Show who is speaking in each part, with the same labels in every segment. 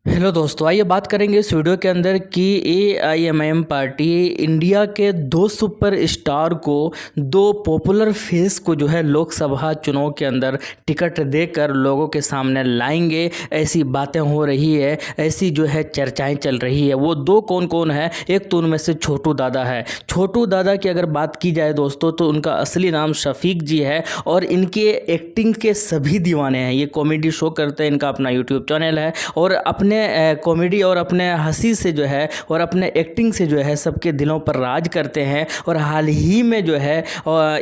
Speaker 1: Hello दोस्तों, आइए बात करेंगे इस वीडियो के अंदर कि एआईएमआईएम पार्टी इंडिया के दो सुपर स्टार को, दो पॉपुलर फेस को जो है लोकसभा चुनाव के अंदर टिकट देकर लोगों के सामने लाएंगे। ऐसी बातें हो रही है, ऐसी जो है चर्चाएं चल रही है। वो दो कौन कौन है? एक तो उनमें से छोटू दादा है। छोटू दादा की अगर बात की जाए दोस्तों तो उनका असली नाम शफीक जी है और इनके एक्टिंग के सभी दीवाने हैं। ये कॉमेडी शो करते हैं, इनका अपना यूट्यूब चैनल है और अपने कॉमेडी और अपने हंसी से जो है और अपने एक्टिंग से जो है सबके दिलों पर राज करते हैं। और हाल ही में जो है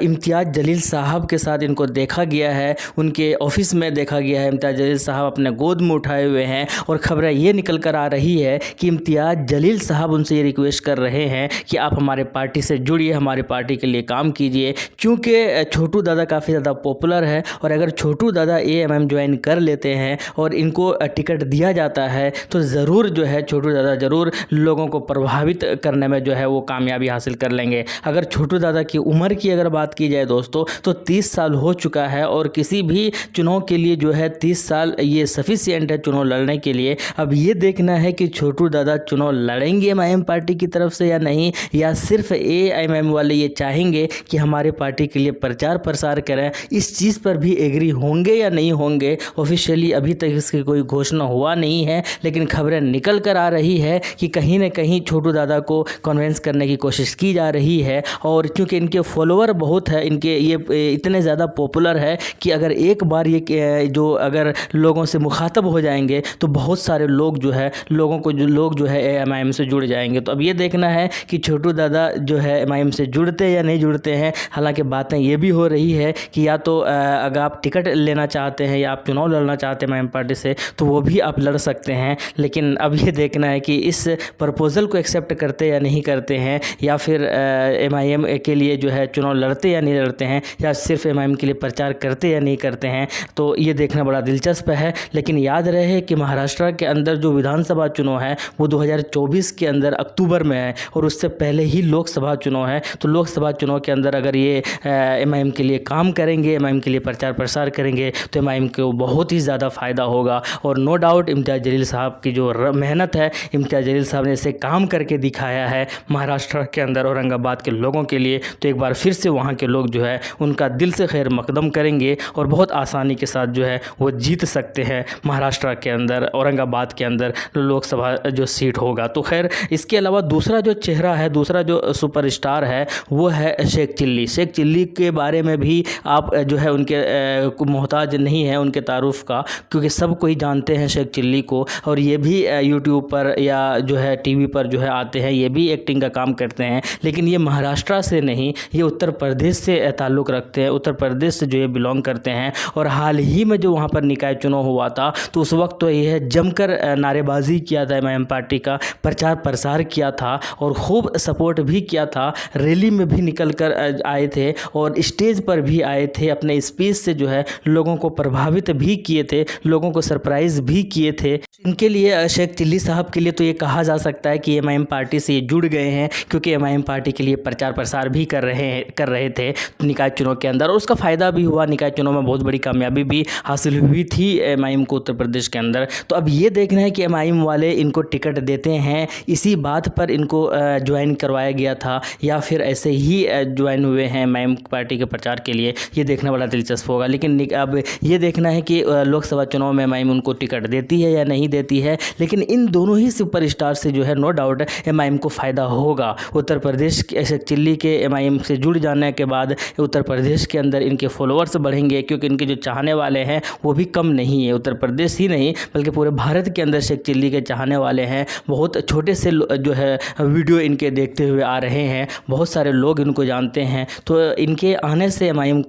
Speaker 1: इम्तियाज़ जलील साहब के साथ इनको देखा गया है, उनके ऑफिस में देखा गया है। इम्तियाज़ जलील साहब अपने गोद में उठाए हुए हैं और खबरें ये निकल कर आ रही है कि इम्तियाज़ जलील साहब उनसे ये रिक्वेस्ट कर रहे हैं कि आप हमारे पार्टी से जुड़िए, हमारे पार्टी के लिए काम कीजिए, क्योंकि छोटू दादा काफ़ी ज़्यादा पॉपुलर है। और अगर छोटू दादा एएमएम ज्वाइन कर लेते हैं और इनको टिकट दिया जाता है तो ज़रूर जो है छोटू दादा ज़रूर लोगों को प्रभावित करने में जो है वो कामयाबी हासिल कर लेंगे। अगर छोटू दादा की उम्र की अगर बात की जाए दोस्तों तो 30 साल हो चुका है और किसी भी चुनाव के लिए जो है 30 साल ये सफिशिएंट है चुनाव लड़ने के लिए। अब ये देखना है कि छोटू दादा चुनाव लड़ेंगे एमआईएम पार्टी की तरफ से या नहीं, या सिर्फ एआईएमआईएम वाले ये चाहेंगे कि हमारे पार्टी के लिए प्रचार प्रसार करें। इस चीज़ पर भी एग्री होंगे या नहीं होंगे, ऑफिशियली अभी तक इसकी कोई घोषणा हुआ नहीं है, लेकिन खबरें निकल कर आ रही है कि कहीं ना कहीं छोटू दादा को कन्विंस करने की कोशिश की जा रही है। और क्योंकि इनके फॉलोअर बहुत है, इनके ये इतने ज़्यादा पॉपुलर है कि अगर एक बार ये जो अगर लोगों से मुखातब हो जाएंगे तो बहुत सारे लोग जो है लोग जो है एमआईएम से जुड़ जाएंगे। तो अब ये देखना है कि छोटू दादा जो है एमआईएम से जुड़ते या नहीं जुड़ते हैं। हालांकि बातें ये भी हो रही है कि या तो अगर आप टिकट लेना चाहते हैं या आप चुनाव लड़ना चाहते हैं एमआईएम पार्टी से तो वो भी आप लड़ सकते हैं। लेकिन अब ये देखना है कि इस प्रपोज़ल को एक्सेप्ट करते या नहीं करते हैं, या फिर एमआईएम के लिए जो है चुनाव लड़ते या नहीं लड़ते हैं, या सिर्फ एमआईएम के लिए प्रचार करते या नहीं करते हैं। तो ये देखना बड़ा दिलचस्प है। लेकिन याद रहे कि महाराष्ट्र के अंदर जो विधानसभा चुनाव है वो 2024 के अंदर अक्टूबर में है और उससे पहले ही लोकसभा चुनाव है। तो लोकसभा चुनाव के अंदर अगर ये एमआईएम के लिए काम करेंगे, एमआईएम के लिए प्रचार प्रसार करेंगे तो एमआईएम को बहुत ही ज़्यादा फ़ायदा होगा। और नो डाउट इम्तियाज़ जलील साहब की जो मेहनत है, इम्तियाज़ जलील साहब ने इसे काम करके दिखाया है महाराष्ट्र के अंदर औरंगाबाद के लोगों के लिए। तो एक बार फिर से वहाँ के लोग जो है उनका दिल से खैर मकदम करेंगे और बहुत आसानी के साथ जो है वो जीत सकते हैं महाराष्ट्र के अंदर, औरंगाबाद के अंदर लोकसभा जो सीट होगा। तो खैर इसके अलावा दूसरा जो चेहरा है, दूसरा जो सुपरस्टार है वो है शेख चिल्ली। शेख चिल्ली के बारे में भी आप जो है उनके मोहताज नहीं है उनके तारुफ का, क्योंकि सब कोई जानते हैं शेख चिल्ली को। और ये भी यूट्यूब पर या जो है टीवी पर जो है आते हैं, ये भी एक्टिंग का काम करते हैं। लेकिन ये महाराष्ट्र से नहीं, ये उत्तर प्रदेश से ताल्लुक़ रखते हैं, उत्तर प्रदेश से जो ये बिलोंग करते हैं। और हाल ही में जो वहाँ पर निकाय चुनाव हुआ था तो उस वक्त तो ये जमकर नारेबाजी किया था, एमआईएम पार्टी का प्रचार प्रसार किया था और खूब सपोर्ट भी किया था। रैली में भी निकल कर आए थे और स्टेज पर भी आए थे, अपने स्पीच से जो है लोगों को प्रभावित भी किए थे, लोगों को सरप्राइज़ भी किए थे। इनके लिए शेख चिल्ली साहब के लिए तो ये कहा जा सकता है कि एमआईएम पार्टी से ये जुड़ गए हैं, क्योंकि एमआईएम पार्टी के लिए प्रचार प्रसार भी कर रहे थे निकाय चुनाव के अंदर और उसका फ़ायदा भी हुआ। निकाय चुनाव में बहुत बड़ी कामयाबी भी हासिल हुई थी एमआईएम को उत्तर प्रदेश के अंदर। तो अब ये देखना है कि एमआईएम वाले इनको टिकट देते हैं, इसी बात पर इनको ज्वाइन करवाया गया था या फिर ऐसे ही ज्वाइन हुए हैं एमआईएम पार्टी के प्रचार के लिए, ये देखना बड़ा दिलचस्प होगा। लेकिन अब ये देखना है कि लोकसभा चुनाव में एमआईएम उनको टिकट देती है या नहीं देती है। लेकिन इन दोनों ही सुपरस्टार से जो है नो डाउट एमआईएम को फ़ायदा होगा। उत्तर प्रदेश के शेख चिल्ली के एमआईएम से जुड़ जाने के बाद उत्तर प्रदेश के अंदर इनके फॉलोअर्स बढ़ेंगे, क्योंकि इनके जो चाहने वाले हैं वो भी कम नहीं है। उत्तर प्रदेश ही नहीं बल्कि पूरे भारत के अंदर शेख चिल्ली के चाहने वाले हैं। बहुत छोटे से जो है वीडियो इनके देखते हुए आ रहे हैं, बहुत सारे लोग इनको जानते हैं। तो इनके आने से एमआईएम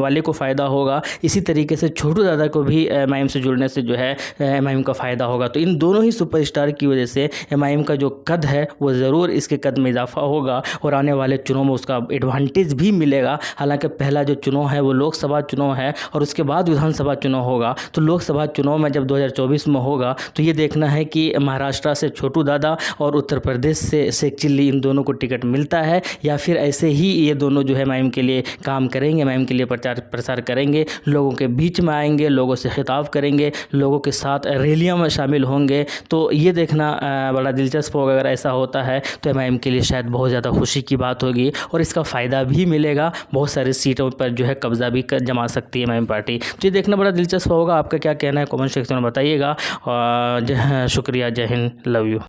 Speaker 1: वाले को फ़ायदा होगा। इसी तरीके से छोटू दादा को भी एमआईएम से जुड़ने से जो है एमआईएम का फ़ायदा होगा। तो इन दोनों ही सुपरस्टार की वजह से एमआईएम का जो कद है वो ज़रूर इसके कद में इजाफा होगा और आने वाले चुनाव में उसका एडवांटेज भी मिलेगा। हालांकि पहला जो चुनाव है वो लोकसभा चुनाव है और उसके बाद विधानसभा चुनाव होगा। तो लोकसभा चुनाव में जब 2024 में होगा तो ये देखना है कि महाराष्ट्र से छोटू दादा और उत्तर प्रदेश से शेख चिल्ली, इन दोनों को टिकट मिलता है या फिर ऐसे ही ये दोनों जो है एमआईएम के लिए काम करेंगे, एमआईएम के लिए प्रचार प्रसार करेंगे, लोगों के बीच में आएंगे, लोगों से खिताब करेंगे, लोगों के साथ रैलियाँ नाम शामिल होंगे। तो ये देखना बड़ा दिलचस्प होगा। अगर ऐसा होता है तो एमआईएम के लिए शायद बहुत ज़्यादा खुशी की बात होगी और इसका फ़ायदा भी मिलेगा, बहुत सारी सीटों पर जो है कब्जा भी जमा सकती है एमआईएम पार्टी। तो ये देखना बड़ा दिलचस्प होगा। आपका क्या कहना है कमेंट सेक्शन में बताइएगा। शुक्रिया, जय हिंद, लव यू।